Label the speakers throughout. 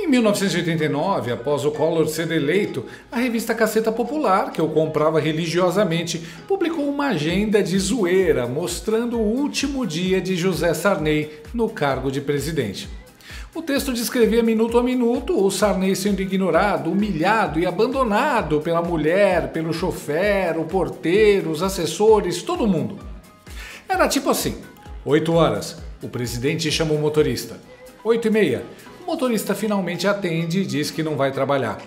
Speaker 1: Em 1989, após o Collor ser eleito, a revista Caceta Popular, que eu comprava religiosamente, publicou uma agenda de zoeira mostrando o último dia de José Sarney no cargo de presidente. O texto descrevia minuto a minuto o Sarney sendo ignorado, humilhado e abandonado pela mulher, pelo chofer, o porteiro, os assessores, todo mundo. Era tipo assim: 8 horas, o presidente chama o motorista. 8h30, o motorista finalmente atende e diz que não vai trabalhar.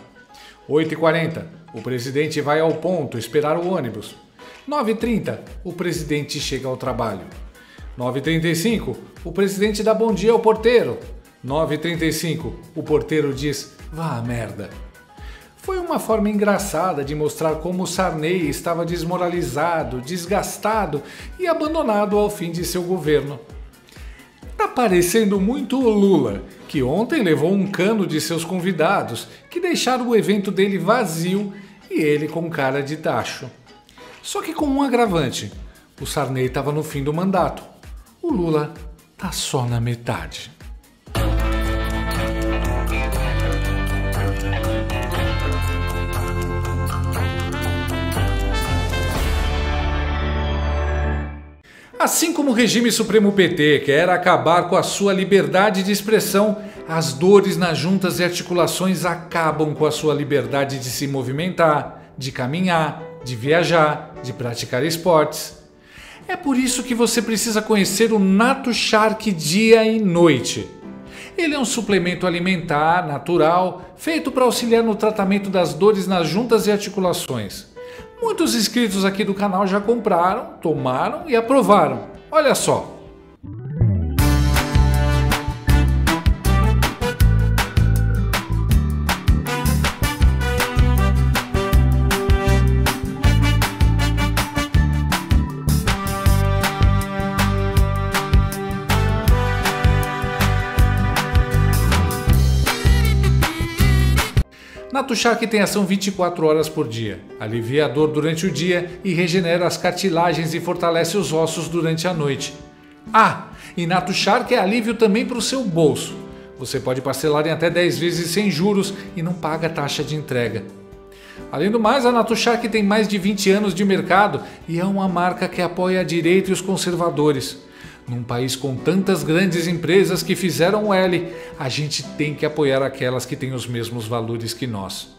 Speaker 1: 8h40, o presidente vai ao ponto esperar o ônibus. 9h30, o presidente chega ao trabalho. 9h35, o presidente dá bom dia ao porteiro. 9h35, o porteiro diz: vá à merda. Foi uma forma engraçada de mostrar como Sarney estava desmoralizado, desgastado e abandonado ao fim de seu governo. Tá parecendo muito o Lula, que ontem levou um cano de seus convidados, que deixaram o evento dele vazio e ele com cara de tacho. Só que com um agravante: o Sarney estava no fim do mandato. O Lula tá só na metade. Assim como o regime supremo PT quer acabar com a sua liberdade de expressão, as dores nas juntas e articulações acabam com a sua liberdade de se movimentar, de caminhar, de viajar, de praticar esportes. É por isso que você precisa conhecer o Natushark dia e noite. Ele é um suplemento alimentar natural feito para auxiliar no tratamento das dores nas juntas e articulações. Muitos inscritos aqui do canal já compraram, tomaram e aprovaram. Olha só! Natushark tem ação 24 horas por dia, alivia a dor durante o dia e regenera as cartilagens e fortalece os ossos durante a noite. Ah, e Natushark é alívio também para o seu bolso. Você pode parcelar em até 10 vezes sem juros e não paga taxa de entrega. Além do mais, a Natushark tem mais de 20 anos de mercado e é uma marca que apoia a direita e os conservadores. Num país com tantas grandes empresas que fizeram o L, a gente tem que apoiar aquelas que têm os mesmos valores que nós.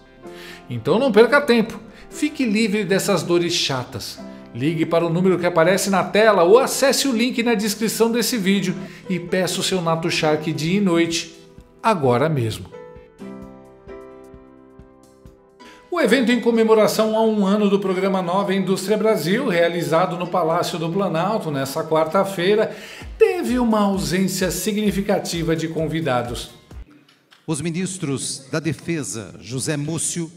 Speaker 1: Então não perca tempo, fique livre dessas dores chatas. Ligue para o número que aparece na tela ou acesse o link na descrição desse vídeo e peça o seu Natushark dia e noite, agora mesmo. O evento em comemoração a 1 ano do programa Nova Indústria Brasil, realizado no Palácio do Planalto nesta quarta-feira, teve uma ausência significativa de convidados.
Speaker 2: Os ministros da Defesa, José Múcio,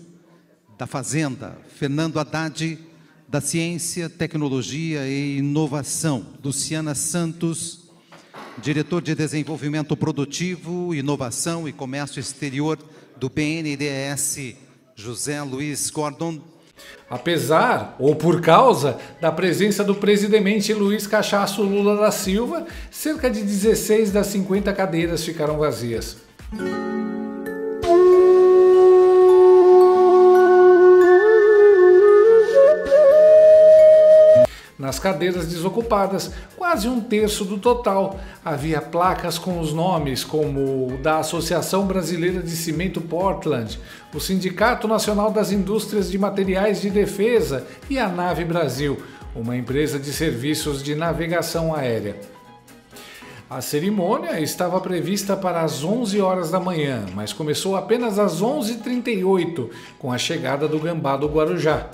Speaker 2: da Fazenda, Fernando Haddad, da Ciência, Tecnologia e Inovação, Luciana Santos, diretor de Desenvolvimento Produtivo, Inovação e Comércio Exterior do BNDES, José Luiz Gordon.
Speaker 1: Apesar, ou por causa, da presença do presidente Luiz Cachaço Lula da Silva, cerca de 16 das 50 cadeiras ficaram vazias. Nas cadeiras desocupadas, quase 1/3 do total, havia placas com os nomes como o da Associação Brasileira de Cimento Portland, o Sindicato Nacional das Indústrias de Materiais de Defesa e a Nave Brasil, uma empresa de serviços de navegação aérea. A cerimônia estava prevista para as 11 horas da manhã, mas começou apenas às 11h38, com a chegada do Gambá do Guarujá.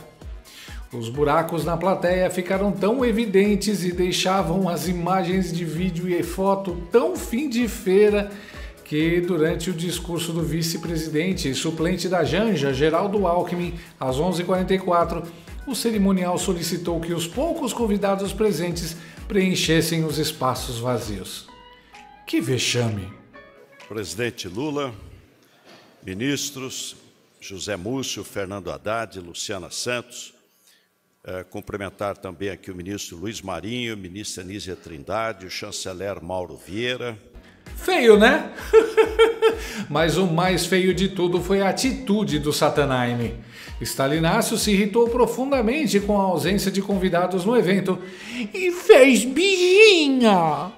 Speaker 1: Os buracos na plateia ficaram tão evidentes e deixavam as imagens de vídeo e foto tão fim de feira que, durante o discurso do vice-presidente e suplente da Janja, Geraldo Alckmin, às 11h44, o cerimonial solicitou que os poucos convidados presentes preenchessem os espaços vazios. Que vexame!
Speaker 3: Presidente Lula, ministros, José Múcio, Fernando Haddad, Luciana Santos, cumprimentar também aqui o ministro Luiz Marinho, ministra Anísia Trindade, o chanceler Mauro Vieira.
Speaker 1: Feio, né? Mas o mais feio de tudo foi a atitude do Satanaine. Stalinácio se irritou profundamente com a ausência de convidados no evento e fez birrinha.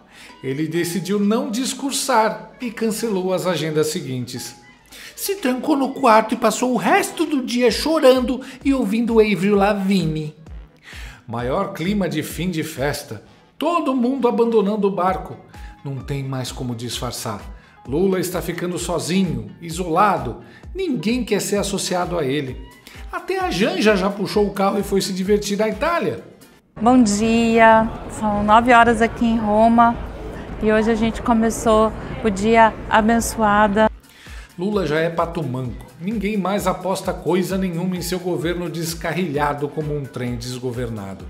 Speaker 1: Ele decidiu não discursar e cancelou as agendas seguintes. Se trancou no quarto e passou o resto do dia chorando e ouvindo Avril Lavigne. Maior clima de fim de festa. Todo mundo abandonando o barco. Não tem mais como disfarçar. Lula está ficando sozinho, isolado. Ninguém quer ser associado a ele. Até a Janja já puxou o carro e foi se divertir na Itália.
Speaker 4: Bom dia, são 9 horas aqui em Roma e hoje a gente começou o dia abençoada.
Speaker 1: Lula já é pato manco. Ninguém mais aposta coisa nenhuma em seu governo descarrilhado como um trem desgovernado.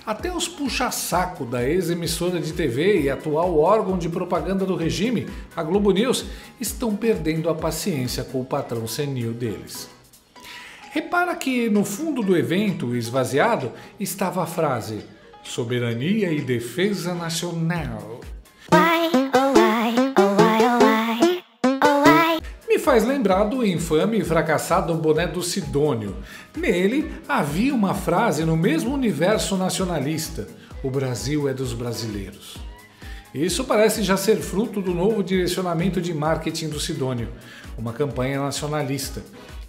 Speaker 1: Até os puxa-saco da ex-emissora de TV e atual órgão de propaganda do regime, a Globo News, estão perdendo a paciência com o patrão senil deles. Repara que no fundo do evento esvaziado estava a frase Soberania e Defesa Nacional. Me faz lembrar do infame e fracassado boné do Sidônio. Nele havia uma frase no mesmo universo nacionalista: o Brasil é dos brasileiros. Isso parece já ser fruto do novo direcionamento de marketing do Sidônio, uma campanha nacionalista.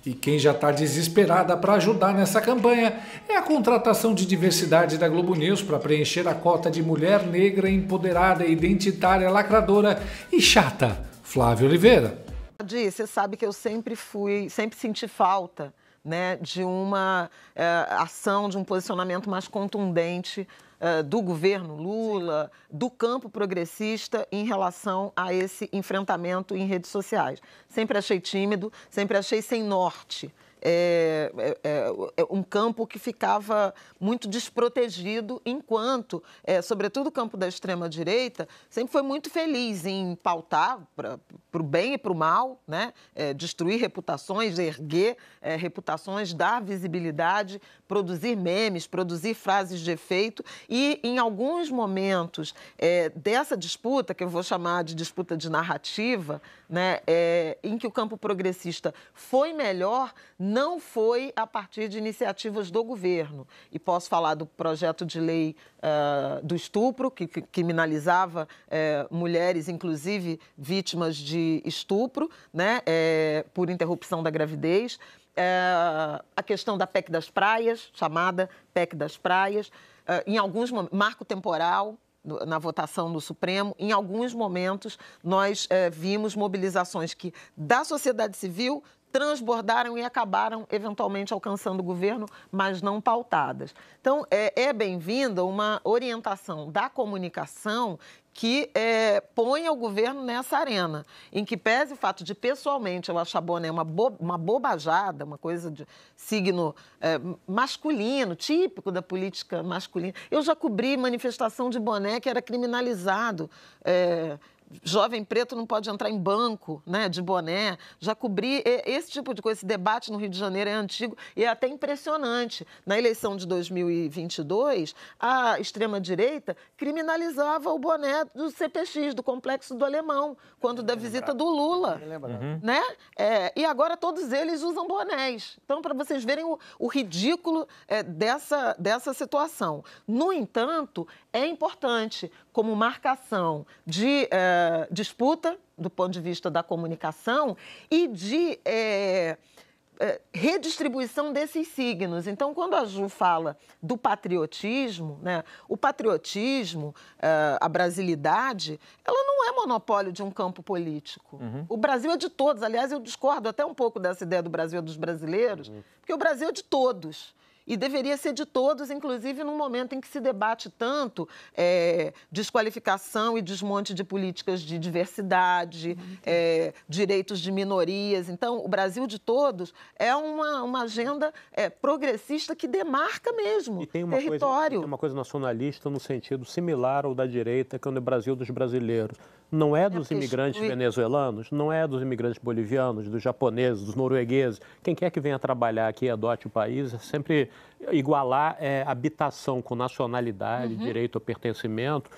Speaker 1: E quem já está desesperada para ajudar nessa campanha é a contratação de diversidade da Globo News para preencher a cota de mulher negra empoderada, identitária, lacradora e chata, Flávia Oliveira.
Speaker 5: Você sabe que eu sempre senti falta, né, de uma ação, de um posicionamento mais contundente do governo Lula, do campo progressista em relação a esse enfrentamento em redes sociais. Sempre achei tímido, sempre achei sem norte. Um campo que ficava muito desprotegido, enquanto, sobretudo o campo da extrema-direita, sempre foi muito feliz em pautar para o bem e para o mal, né? Destruir reputações, erguer reputações, dar visibilidade, produzir memes, produzir frases de efeito e, em alguns momentos dessa disputa, que eu vou chamar de disputa de narrativa, né? Em que o campo progressista foi melhor, não foi a partir de iniciativas do governo. E posso falar do projeto de lei do estupro, que criminalizava mulheres, inclusive vítimas de estupro, né, por interrupção da gravidez. A questão da PEC das praias, chamada PEC das praias, em alguns momentos, marco temporal, na votação do Supremo, em alguns momentos nós vimos mobilizações que da sociedade civil transbordaram e acabaram eventualmente alcançando o governo, mas não pautadas. Então, é bem-vinda uma orientação da comunicação que ponha o governo nessa arena, em que pese o fato de, pessoalmente, eu achar boné uma bobajada, uma coisa de signo masculino, típico da política masculina. Eu já cobri manifestação de boné que era criminalizado. Jovem preto não pode entrar em banco, né, de boné. Já cobri esse tipo de coisa. Esse debate no Rio de Janeiro é antigo e é até impressionante. Na eleição de 2022, a extrema-direita criminalizava o boné do CPX, do Complexo do Alemão, quando da visita do Lula. Né? E agora todos eles usam bonés. Então, para vocês verem o ridículo dessa situação. No entanto, é importante, como marcação de disputa, do ponto de vista da comunicação, e de redistribuição desses signos. Então, quando a Ju fala do patriotismo, né, o patriotismo, a brasilidade, ela não é monopólio de um campo político. O Brasil é de todos. Aliás, eu discordo até um pouco dessa ideia do Brasil dos brasileiros, porque o Brasil é de todos. E deveria ser de todos, inclusive num momento em que se debate tanto desqualificação e desmonte de políticas de diversidade, direitos de minorias. Então, o Brasil de todos é uma agenda progressista que demarca mesmo território.
Speaker 6: Tem uma coisa nacionalista no sentido similar ao da direita, que é o Brasil dos brasileiros. Não é dos imigrantes venezuelanos, não é dos imigrantes bolivianos, dos japoneses, dos noruegueses. Quem quer que venha trabalhar aqui e adote o país, é sempre igualar habitação com nacionalidade, direito ao pertencimento.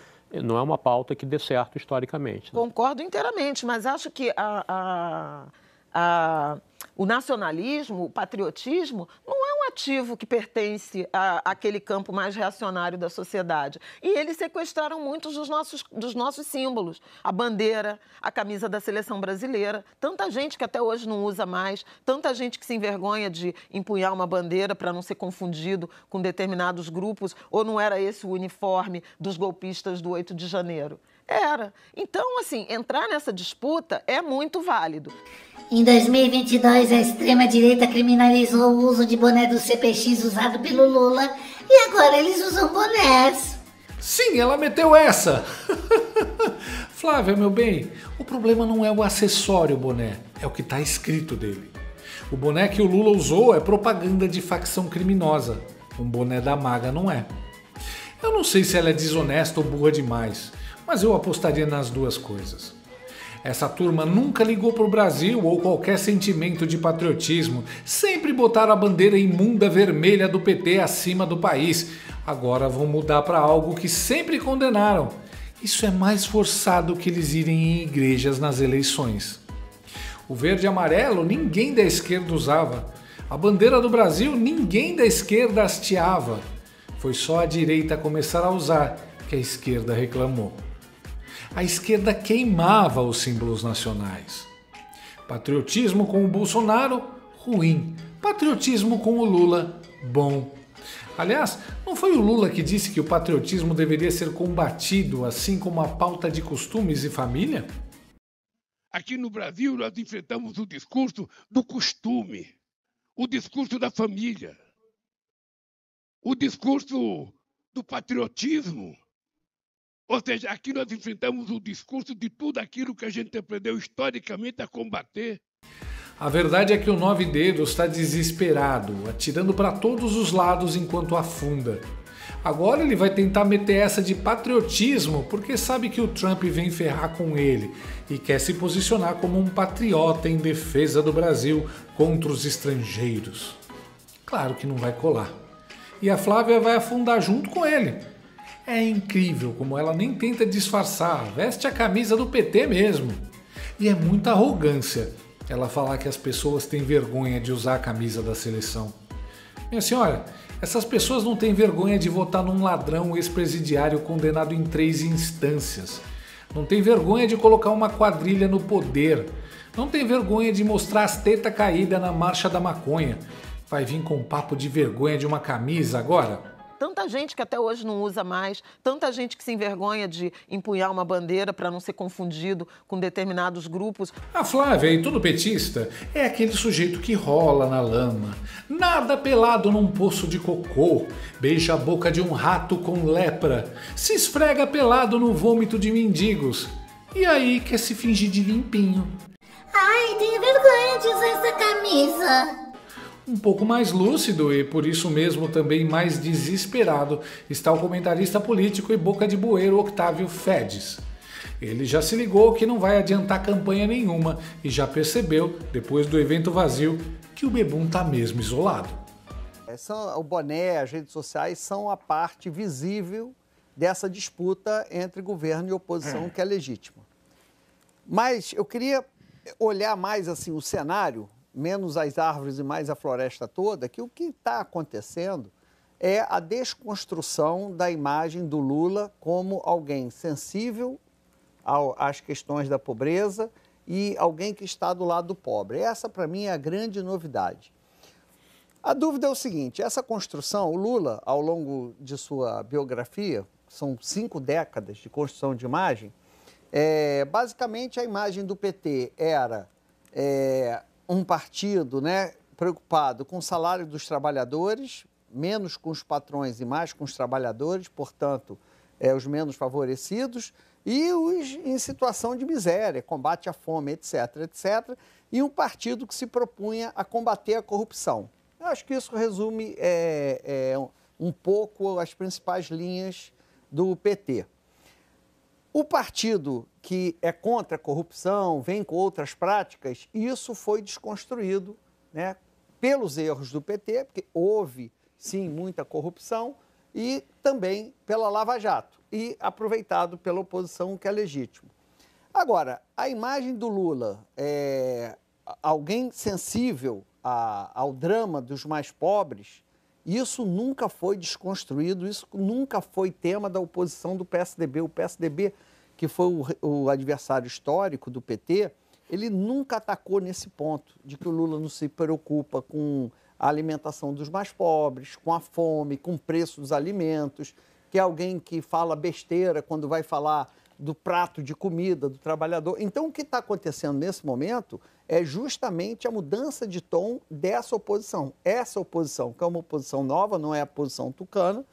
Speaker 6: não é uma pauta que dê certo historicamente.
Speaker 5: Concordo inteiramente, mas acho que o nacionalismo, o patriotismo, não é um ativo que pertence àquele campo mais reacionário da sociedade. E eles sequestraram muitos dos nossos símbolos. A bandeira, a camisa da seleção brasileira. Tanta gente que até hoje não usa mais, tanta gente que se envergonha de empunhar uma bandeira para não ser confundido com determinados grupos, ou não era esse o uniforme dos golpistas do 8 de janeiro. Era. Então, assim, entrar nessa disputa é muito válido.
Speaker 7: Em 2022, a extrema-direita criminalizou o uso de boné do CPX usado pelo Lula e agora eles usam bonés.
Speaker 1: Sim, ela meteu essa! Flávia, meu bem, o problema não é o acessório boné, é o que está escrito dele. O boné que o Lula usou é propaganda de facção criminosa. Um boné da MAGA não é. Eu não sei se ela é desonesta ou burra demais, mas eu apostaria nas duas coisas. Essa turma nunca ligou para o Brasil ou qualquer sentimento de patriotismo, sempre botaram a bandeira imunda vermelha do PT acima do país. Agora vão mudar para algo que sempre condenaram. Isso é mais forçado que eles irem em igrejas nas eleições. O verde e amarelo ninguém da esquerda usava. A bandeira do Brasil ninguém da esquerda hasteava. Foi só a direita começar a usar que a esquerda reclamou. A esquerda queimava os símbolos nacionais. Patriotismo com o Bolsonaro, ruim. Patriotismo com o Lula, bom. Aliás, não foi o Lula que disse que o patriotismo deveria ser combatido, assim como a pauta de costumes e família?
Speaker 8: Aqui no Brasil, nós enfrentamos o discurso do costume, o discurso da família, o discurso do patriotismo. Ou seja, aqui nós enfrentamos o discurso de tudo aquilo que a gente aprendeu historicamente a combater.
Speaker 1: A verdade é que o Nove Dedos está desesperado, atirando para todos os lados enquanto afunda. Agora ele vai tentar meter essa de patriotismo porque sabe que o Trump vem ferrar com ele e quer se posicionar como um patriota em defesa do Brasil contra os estrangeiros. Claro que não vai colar. E a Flávia vai afundar junto com ele. É incrível como ela nem tenta disfarçar, veste a camisa do PT mesmo. E é muita arrogância ela falar que as pessoas têm vergonha de usar a camisa da seleção. Minha senhora, essas pessoas não têm vergonha de votar num ladrão ex-presidiário condenado em 3 instâncias. Não tem vergonha de colocar uma quadrilha no poder. Não tem vergonha de mostrar as tetas caídas na marcha da maconha. Vai vir com papo de vergonha de uma camisa agora?
Speaker 5: Tanta gente que até hoje não usa mais, tanta gente que se envergonha de empunhar uma bandeira para não ser confundido com determinados grupos.
Speaker 1: A Flávia, e todo petista, é aquele sujeito que rola na lama, nada pelado num poço de cocô, beija a boca de um rato com lepra, se esfrega pelado no vômito de mendigos e aí quer se fingir de limpinho.
Speaker 7: Ai, tenho vergonha de usar essa camisa.
Speaker 1: Um pouco mais lúcido e por isso mesmo também mais desesperado está o comentarista político e boca de bueiro Octávio Fedes. Ele já se ligou que não vai adiantar campanha nenhuma e já percebeu, depois do evento vazio, que o bebum está mesmo isolado.
Speaker 9: O boné, as redes sociais são a parte visível dessa disputa entre governo e oposição que é legítima. Mas eu queria olhar mais assim o cenário, menos as árvores e mais a floresta toda, que o que está acontecendo é a desconstrução da imagem do Lula como alguém sensível às questões da pobreza e alguém que está do lado do pobre. Essa, para mim, é a grande novidade. A dúvida é o seguinte, essa construção, o Lula, ao longo de sua biografia, são 5 décadas de construção de imagem, basicamente a imagem do PT era um partido, né, preocupado com o salário dos trabalhadores, menos com os patrões e mais com os trabalhadores, portanto, os menos favorecidos, e os em situação de miséria, combate à fome, etc., etc., e um partido que se propunha a combater a corrupção. Eu acho que isso resume um pouco as principais linhas do PT. O partido que é contra a corrupção, vem com outras práticas, isso foi desconstruído, né, pelos erros do PT, porque houve, sim, muita corrupção, e também pela Lava Jato, e aproveitado pela oposição, que é legítimo. Agora, a imagem do Lula, alguém sensível ao drama dos mais pobres, isso nunca foi desconstruído, isso nunca foi tema da oposição do PSDB. O PSDB, que foi o adversário histórico do PT, ele nunca atacou nesse ponto, de que o Lula não se preocupa com a alimentação dos mais pobres, com a fome, com o preço dos alimentos, que é alguém que fala besteira quando vai falar do prato de comida do trabalhador. Então, o que está acontecendo nesse momento é justamente a mudança de tom dessa oposição. Essa oposição, que é uma oposição nova, não é a oposição tucana,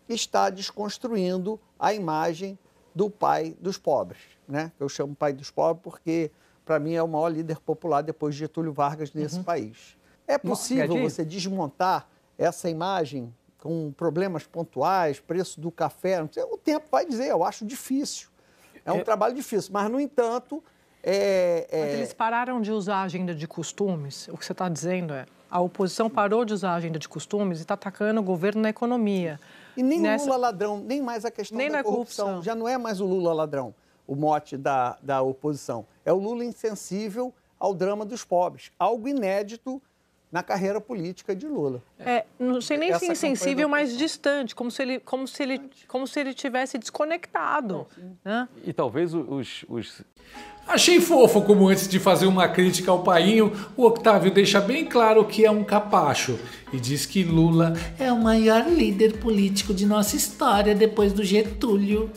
Speaker 9: está desconstruindo a imagem do pai dos pobres, né? Eu chamo pai dos pobres porque, para mim, é o maior líder popular depois de Getúlio Vargas nesse país. É possível você desmontar essa imagem com problemas pontuais, preço do café? Não sei, o tempo vai dizer, eu acho difícil. É um trabalho difícil, mas, no entanto... Mas
Speaker 10: eles pararam de usar a agenda de costumes. O que você está dizendo é a oposição parou de usar a agenda de costumes e está atacando o governo na economia.
Speaker 9: E nem o Lula ladrão, nem mais a questão da corrupção. Já não é mais o Lula ladrão, o mote da oposição. É o Lula insensível ao drama dos pobres. Algo inédito na carreira política de Lula.
Speaker 10: Não sei nem se insensível, mas distante, como se ele tivesse desconectado. Né?
Speaker 6: E talvez
Speaker 1: Achei fofo como, antes de fazer uma crítica ao painho, o Octávio deixa bem claro que é um capacho e diz que Lula é o maior líder político de nossa história depois do Getúlio.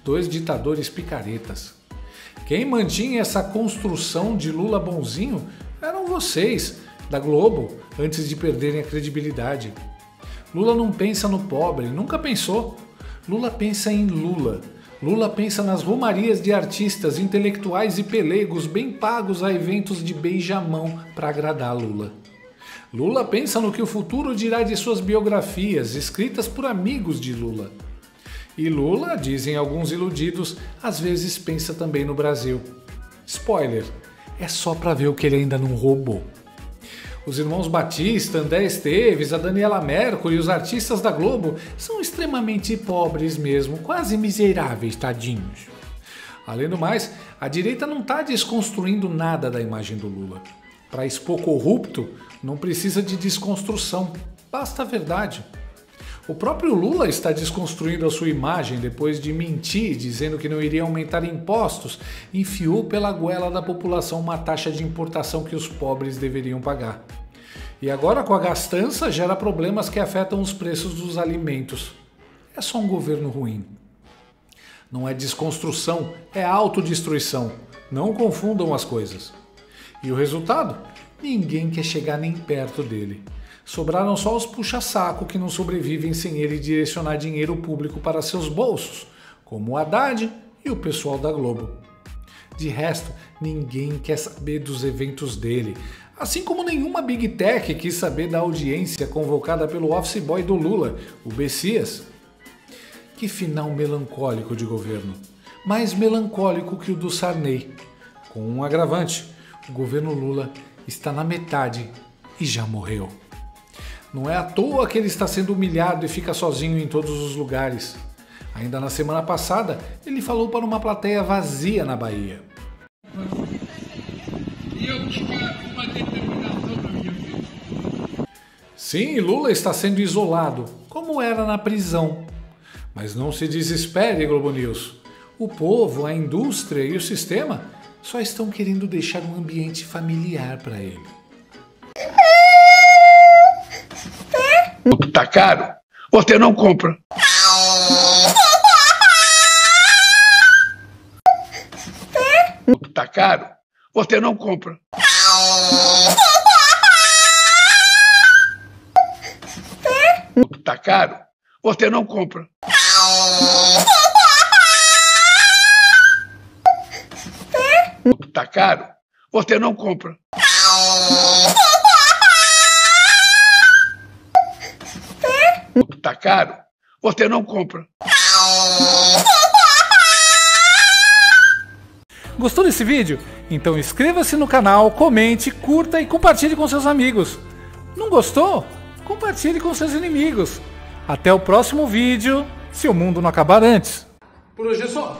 Speaker 1: Dois ditadores picaretas. Quem mantinha essa construção de Lula bonzinho eram vocês, da Globo, antes de perderem a credibilidade. Lula não pensa no pobre, nunca pensou. Lula pensa em Lula. Lula pensa nas romarias de artistas, intelectuais e pelegos bem pagos a eventos de beijamão para agradar Lula. Lula pensa no que o futuro dirá de suas biografias, escritas por amigos de Lula. E Lula, dizem alguns iludidos, às vezes pensa também no Brasil. Spoiler, é só para ver o que ele ainda não roubou. Os irmãos Batista, André Esteves, a Daniela Mercury e os artistas da Globo são extremamente pobres mesmo, quase miseráveis, tadinhos. Além do mais, a direita não está desconstruindo nada da imagem do Lula. Para expor corrupto, não precisa de desconstrução, basta a verdade. O próprio Lula está desconstruindo a sua imagem depois de mentir, dizendo que não iria aumentar impostos, enfiou pela goela da população uma taxa de importação que os pobres deveriam pagar. E agora, com a gastança, gera problemas que afetam os preços dos alimentos. É só um governo ruim. Não é desconstrução, é autodestruição. Não confundam as coisas. E o resultado? Ninguém quer chegar nem perto dele. Sobraram só os puxa-saco que não sobrevivem sem ele direcionar dinheiro público para seus bolsos, como o Haddad e o pessoal da Globo. De resto, ninguém quer saber dos eventos dele, assim como nenhuma Big Tech quis saber da audiência convocada pelo office boy do Lula, o Bessias. Que final melancólico de governo, mais melancólico que o do Sarney. Com um agravante, o governo Lula está na metade e já morreu. Não é à toa que ele está sendo humilhado e fica sozinho em todos os lugares. Ainda na semana passada, ele falou para uma plateia vazia na Bahia. Sim, Lula está sendo isolado, como era na prisão. Mas não se desespere, Globo News. O povo, a indústria e o sistema só estão querendo deixar um ambiente familiar para ele.
Speaker 8: Tá caro, você não compra. Tá caro, você não compra. Tá caro, você não compra. Tá caro, você não compra. Tá caro, você não compra.
Speaker 1: Gostou desse vídeo? Então inscreva-se no canal, comente, curta e compartilhe com seus amigos. Não gostou? Compartilhe com seus inimigos. Até o próximo vídeo, se o mundo não acabar antes. Por hoje é só.